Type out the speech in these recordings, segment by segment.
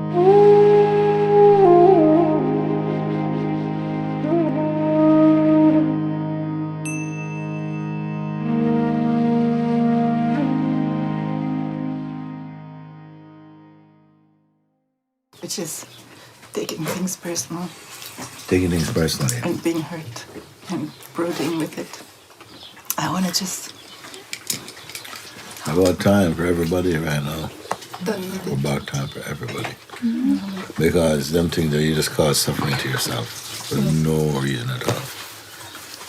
Which is taking things personal. Taking things personally. And being hurt and brooding with it. I want to just... About time for everybody right now. Definitely. About time for everybody. Mm-hmm. Because them things that you just cause suffering to yourself for no reason at all.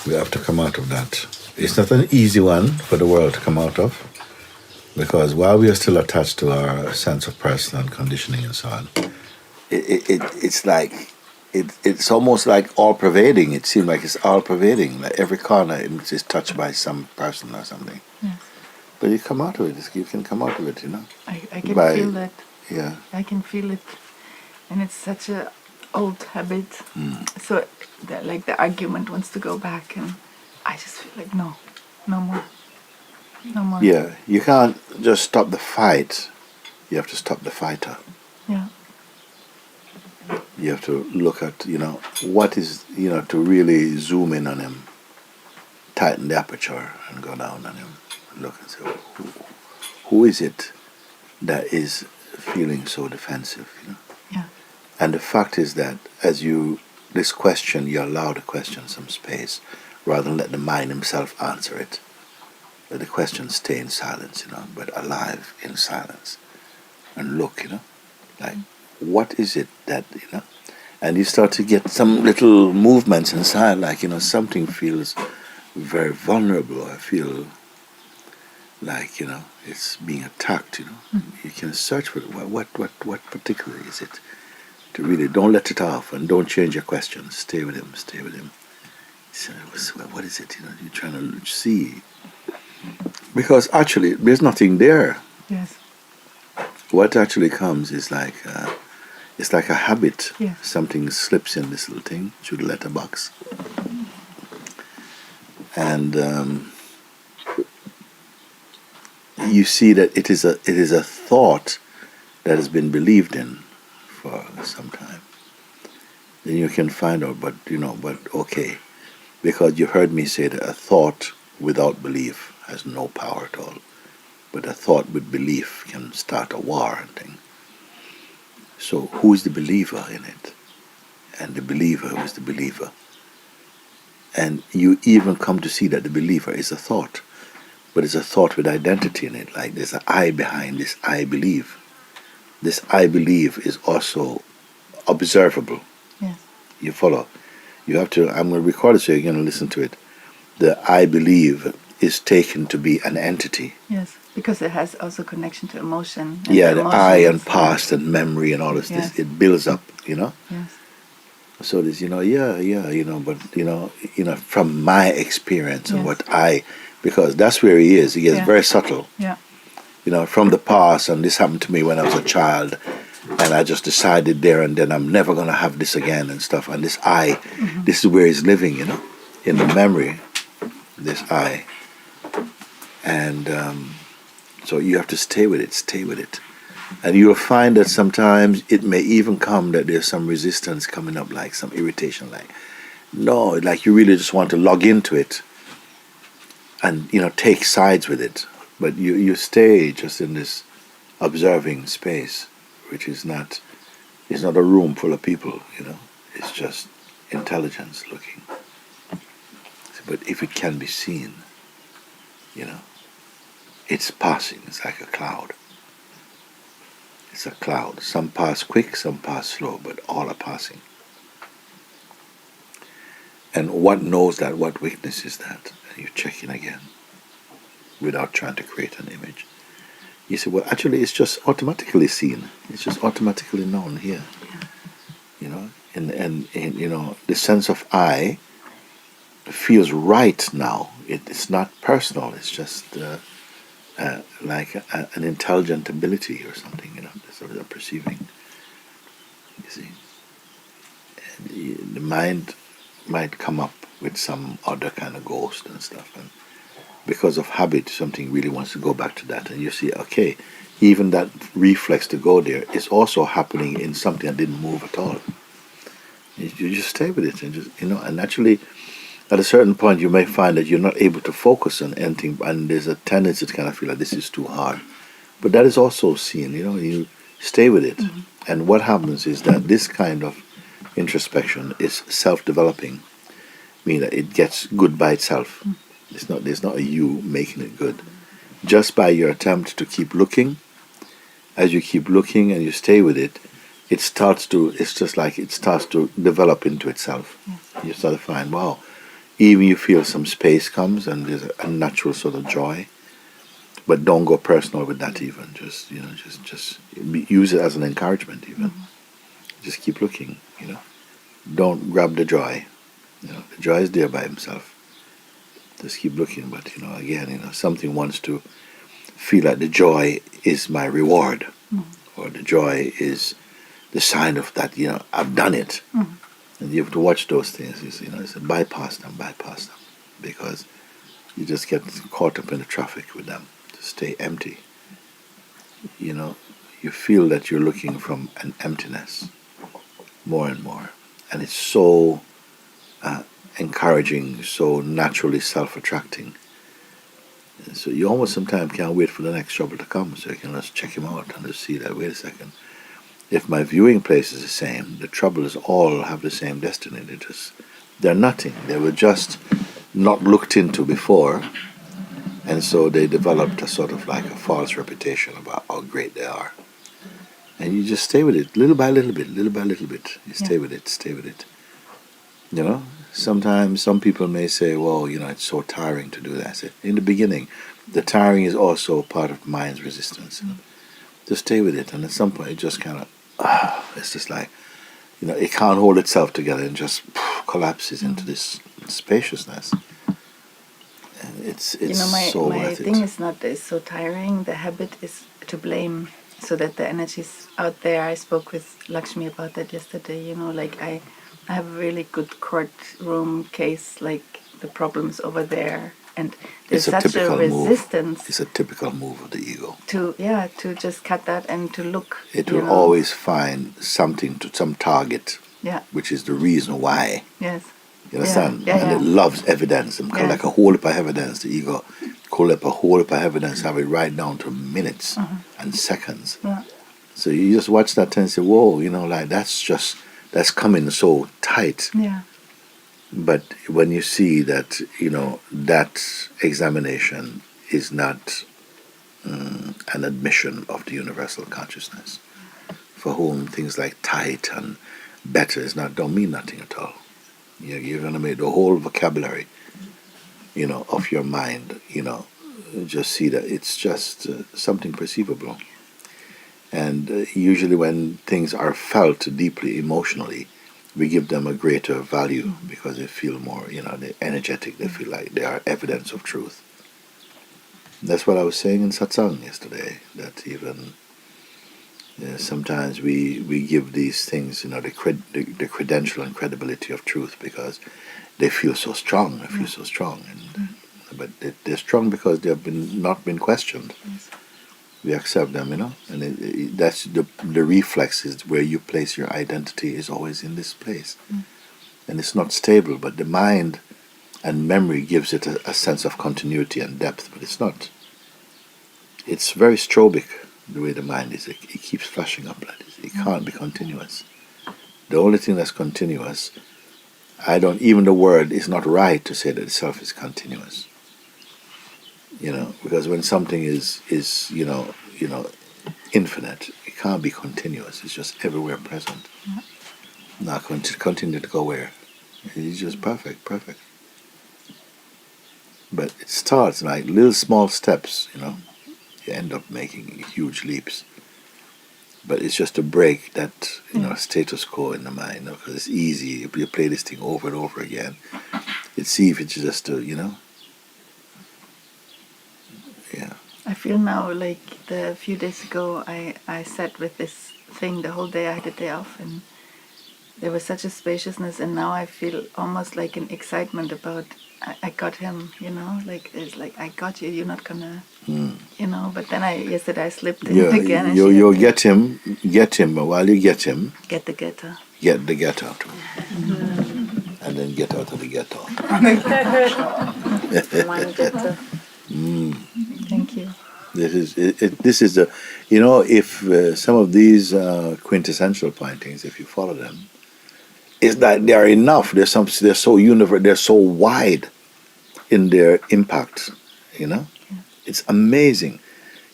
We have to come out of that. It's not an easy one for the world to come out of. Because while we are still attached to our sense of personal conditioning and so on, it's like it's almost like all pervading. It seems like it's all pervading. Like every corner is touched by some person or something. Yes. But you come out of it. You can come out of it, you know. I can feel that. Yeah. I can feel it, and it's such a old habit. So, like the argument wants to go back, and I just feel like no more. No more. Yeah, you can't just stop the fight. You have to stop the fighter. Yeah. You have to look at, what is, to really zoom in on him, tighten the aperture and go down on him and look and say, who is it that is feeling so defensive, Yeah. And the fact is that this question, you allow the question some space rather than let the mind himself answer it. Let the question stay in silence, but alive in silence. And look, like, what is it that, and you start to get some little movements inside, like, something feels very vulnerable. I feel like, it's being attacked, You can search for it. What particularly is it? To really, don't let it off and don't change your question. Stay with him. So, what is it, you're trying to see. Because actually, there's nothing there. Yes. What actually comes is like, it's like a habit. Yeah. Something slips in this little thing through the letterbox. And you see that it is a thought that has been believed in for some time. Then you can find out, but okay, because you heard me say that a thought without belief has no power at all. But a thought with belief can start a war and thing. So who is the believer in it? And the believer who is the believer. And you even come to see that the believer is a thought. But it's a thought with identity in it. Like there's an I behind this I believe. This I believe is also observable. Yes. You follow? You have to, I'm going to record it so you're going to listen to it. The I believe is taken to be an entity. Yes, because it has also connection to emotion. Yeah, the I and past and memory and all this, yes. It builds up, Yes. So there's, but, from my experience and what because that's where he is. He is very subtle. Yeah. From the past, and this happened to me when I was a child, and I just decided there and then I'm never going to have this again and stuff. And this I, this is where he's living, in the memory, this I. And so you have to stay with it. And you'll find that sometimes it may even come that there's some resistance coming up, like some irritation, like you really just want to log into it and, take sides with it. But you stay just in this observing space, which is not, it's not a room full of people, It's just intelligence looking. But if it can be seen, it's passing. It's like a cloud. It's a cloud. Some pass quick, some pass slow, but all are passing. And what knows that? What witness is that? And you check in again without trying to create an image. You say, well, actually, it's just automatically seen. It's just automatically known here. And the sense of I feels right now. It's not personal. It's just like an intelligent ability or something, sort of perceiving. You see, and the mind might come up with some other kind of ghost and stuff, and because of habit, something really wants to go back to that, and you see, okay, even that reflex to go there is also happening in something that didn't move at all. You just stay with it and just, and naturally, at a certain point, you may find that you're not able to focus on anything, and there's a tendency to kind of feel like this is too hard. But that is also seen, you stay with it. And what happens is that this kind of introspection is self-developing, meaning that it gets good by itself. There's not a you making it good. Just by your attempt to keep looking, as you keep looking and you stay with it, it's just like it starts to develop into itself. You start to find, wow, even you feel some space comes and there's a natural sort of joy. But don't go personal with that even. Just use it as an encouragement even. Just keep looking, Don't grab the joy. The joy is there by himself. Just keep looking, but again, something wants to feel like the joy is my reward, or the joy is the sign of that. I've done it, and you have to watch those things. It's bypass them, because you just get caught up in the traffic with them. Just stay empty. You feel that you're looking from an emptiness more and more, and it's so encouraging, so naturally self-attracting. And so you almost sometimes can't wait for the next trouble to come, so you can just check him out and just see that, wait a second, if my viewing place is the same, the troubles all have the same destiny. They're nothing. They were just not looked into before, and so they developed a sort of like a false reputation about how great they are. And you just stay with it, little by little bit. You stay with it. Sometimes some people may say, well, it's so tiring to do that. I said, in the beginning, the tiring is also part of mind's resistance. Just stay with it, and at some point it just kind of, it's just like, it can't hold itself together and just collapses into this spaciousness. And it's so my worth thing it. is not that it's so tiring. The habit is to blame, so that the energy's out there. I spoke with Lakshmi about that yesterday. Like I have a really good courtroom case, like the problem's over there, and there's such a resistance. It's a typical move of the ego. To just cut that and to look. It will always find something some target. Yeah. Which is the reason why. Yes. You understand? Yeah. It loves evidence. It's like a whole heap of evidence. The ego collect a whole heap of evidence, have it right down to minutes and seconds. Yeah. So you just watch that and say, whoa, like that's coming so tight. Yeah. But when you see that, that examination is not an admission of the universal consciousness, for whom things like tight and better don't mean nothing at all. You're going to make the whole vocabulary, of your mind, just see that it's just something perceivable. And usually when things are felt deeply emotionally, we give them a greater value because they feel more, they're energetic, they feel like they are evidence of truth. And that's what I was saying in Satsang yesterday, that even sometimes we give these things, the credential and credibility of truth because they feel so strong, but they're strong because they have not been questioned. Yes. We accept them, and that's the reflex is where you place your identity is always in this place. And it's not stable, but the mind and memory gives it a sense of continuity and depth, but it's not. It's very strobic, the way the mind is. It keeps flashing up like this. It can't be continuous. The only thing that's continuous, even the word is not right to say that itself is continuous. Because when something is infinite, it can't be continuous. It's just everywhere present. Now continue to go where? It's just perfect. But it starts like little small steps, You end up making huge leaps. But it's just to break that, status quo in the mind, because it's easy. If you play this thing over and over again, it's easy just to, Yeah. I feel now like a few days ago I sat with this thing the whole day. I had a day off and there was such a spaciousness, and now I feel almost like an excitement about I got him, like it's like I got you, you're not gonna you know. But then yesterday I slipped in You again. And you get him, and while you get him, get the ghetto. get the ghetto too, and then get out of the ghetto. One ghetto. Thank you. This is this is the, if some of these quintessential pointings, if you follow them, it's that they are enough. They're so they're so wide in their impact. It's amazing.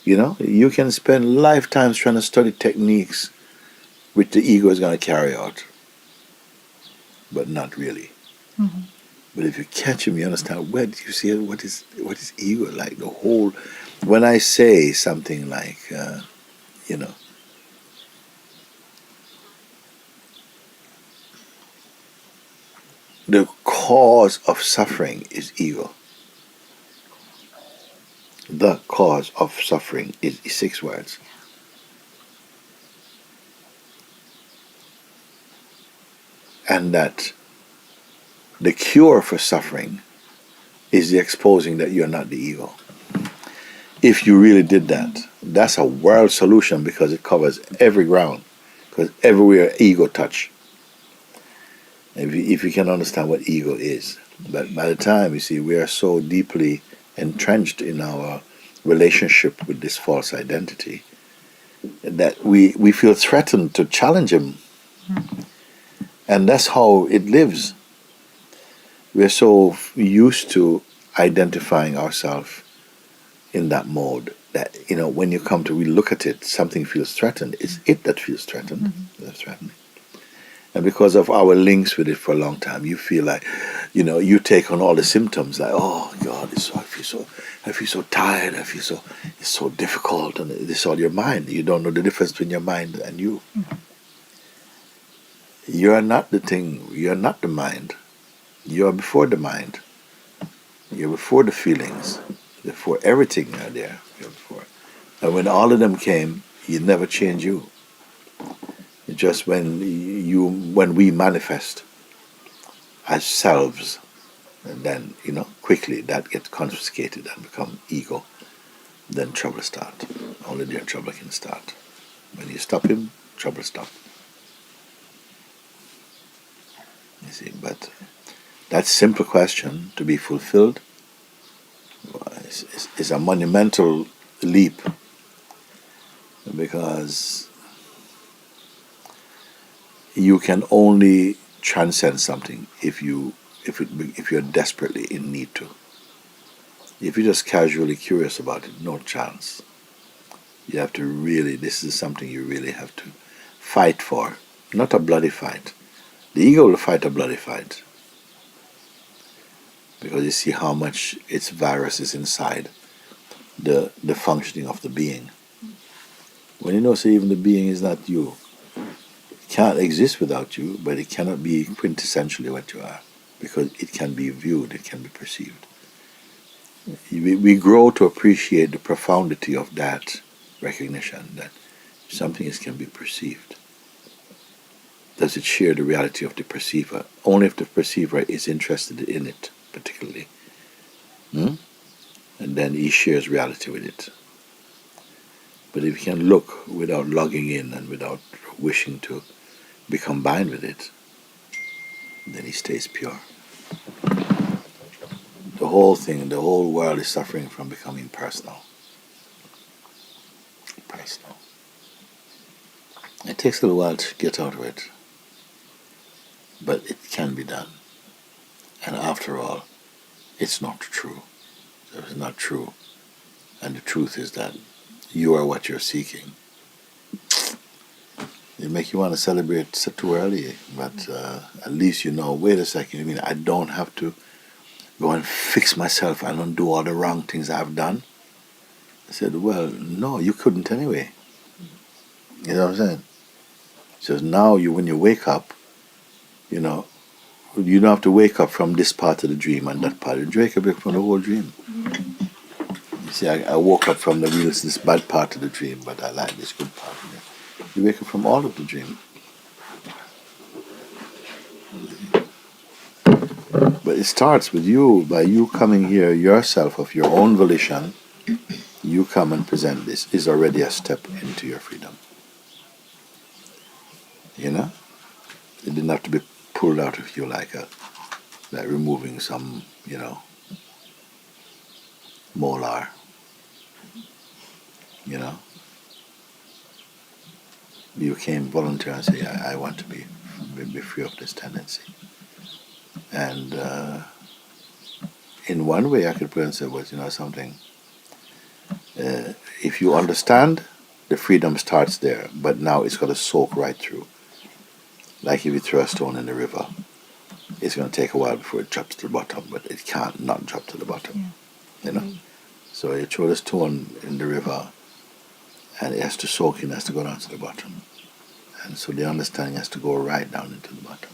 You can spend lifetimes trying to study techniques which the ego is going to carry out, but not really. Mm-hmm. But if you catch him, you understand. Where do you see it? What is ego like? The whole. When I say something like, the cause of suffering is ego. The cause of suffering is 6 words. And that the cure for suffering is the exposing that you're not the ego. If you really did that, that's a world solution, because it covers every ground, because everywhere ego touch. If you can understand what ego is. But by the time, you see, we are so deeply entrenched in our relationship with this false identity that we feel threatened to challenge him. And that's how it lives. We're so used to identifying ourselves in that mode that, when you come to really look at it, something feels threatened. It's it that feels threatened. That's threatening. And because of our links with it for a long time, you feel like, you take on all the symptoms, like, oh God, I feel so tired, it's so difficult, and it's all your mind. You don't know the difference between your mind and you. You are not the thing, you are not the mind. You are before the mind. You're before the feelings. Before everything are there. You're before. And when all of them came, you never change you. It's just when we manifest as selves, and then, quickly that gets confiscated and become ego, then trouble start. Only there trouble can start. When you stop him, trouble stop. You see, but that simple question to be fulfilled is a monumental leap, because you can only transcend something if you're desperately in need to. If you're just casually curious about it, no chance. You have to really, this is something you really have to fight for, not a bloody fight. The ego will fight a bloody fight, because you see how much its virus is inside the functioning of the being. When you know, so even the being is not you, it can't exist without you, but it cannot be quintessentially what you are, because it can be viewed, it can be perceived. We grow to appreciate the profundity of that recognition, that something can be perceived. Does it share the reality of the perceiver? Only if the perceiver is interested in it, particularly. And then he shares reality with it. But if he can look without logging in and without wishing to be combined with it, then he stays pure. The whole thing, the whole world is suffering from becoming personal. Personal. It takes a little while to get out of it, but it can be done. And after all, it's not true. It's not true. And the truth is that you are what you're seeking. It makes you want to celebrate too early, but at least wait a second, I don't have to go and fix myself and undo all the wrong things I've done. I said, well, no, you couldn't anyway. You know what I'm saying? So now when you wake up, you don't have to wake up from this part of the dream and that part of the dream. You wake up from the whole dream. You see, I woke up from this bad part of the dream, but I like this good part of it. You wake up from all of the dream. But it starts with you, by you coming here yourself of your own volition. you come and present this is already a step into your freedom. You know? It didn't have to be pulled out of you like removing some, molar. You know? You came voluntarily and say, I want to be free of this tendency. And in one way I could put it and say, well, something, if you understand, the freedom starts there, but now it's got to soak right through. Like if you throw a stone in the river, it's going to take a while before it drops to the bottom, but it can't not drop to the bottom. Yeah. So you throw the stone in the river, and it has to soak in, has to go down to the bottom. And so the understanding has to go right down into the bottom.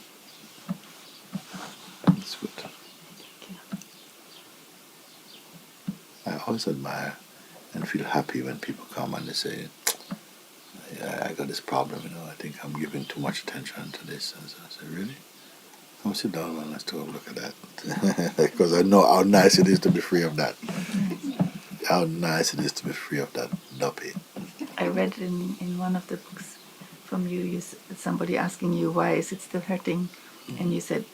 It's good. I always admire and feel happy when people come and they say, yeah, I got this problem, I think I'm giving too much attention to this. And so I say, really? Come sit down and let's take a look at that. Because I know how nice it is to be free of that. How nice it is to be free of that duppy. I read in one of the books from you, somebody asking you, why is it still hurting? And you said,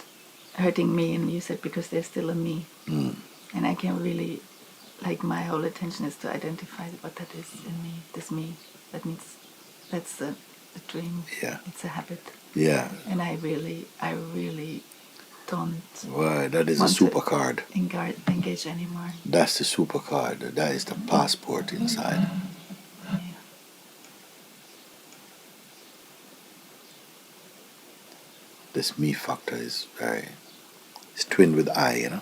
hurting me, and you said, because there's still a me. And I can really, my whole attention is to identify what that is in me, this me. That means that's a dream. Yeah. It's a habit. Yeah. And I really don't. Why? That is a super card. Engage anymore. That's the super card. That is the passport inside. Yeah. This me factor is it's twinned with I, Yeah.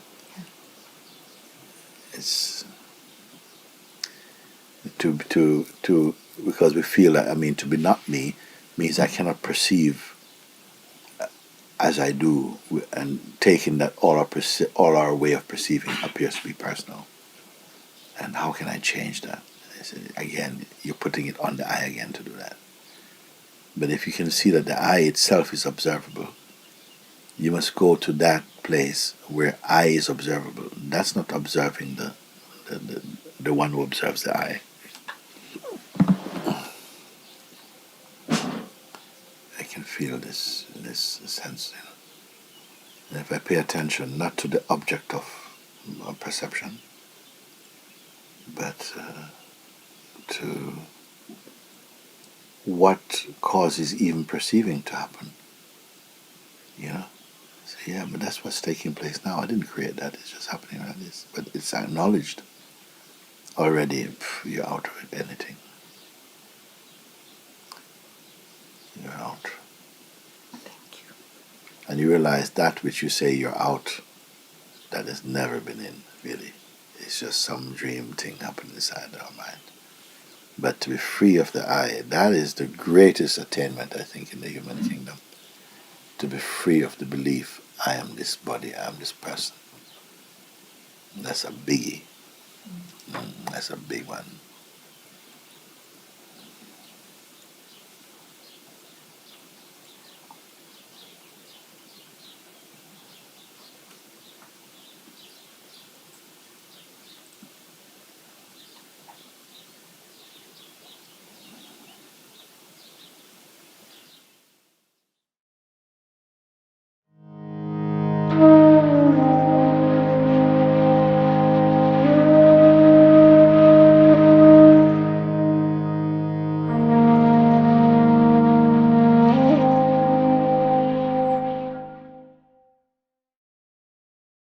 It's to because we feel that, to be not me means I cannot perceive as I do, and taking that all our way of perceiving appears to be personal. And how can I change that? Again, you're putting it on the I again to do that. But if you can see that the I itself is observable, you must go to that place where I is observable. That's not observing the one who observes the I. I can feel this sense. And if I pay attention not to the object of perception, but to what causes even perceiving to happen, So, yeah, but that's what's taking place now. I didn't create that. It's just happening like this. But it's acknowledged already. You're out of it. Anything. You're out. Thank you. And you realize that which you say you're out, that has never been in, really. It's just some dream thing happening inside our mind. But to be free of the I, that is the greatest attainment, I think, in the human kingdom. To be free of the belief, I am this body, I am this person. That's a biggie. That's a big one.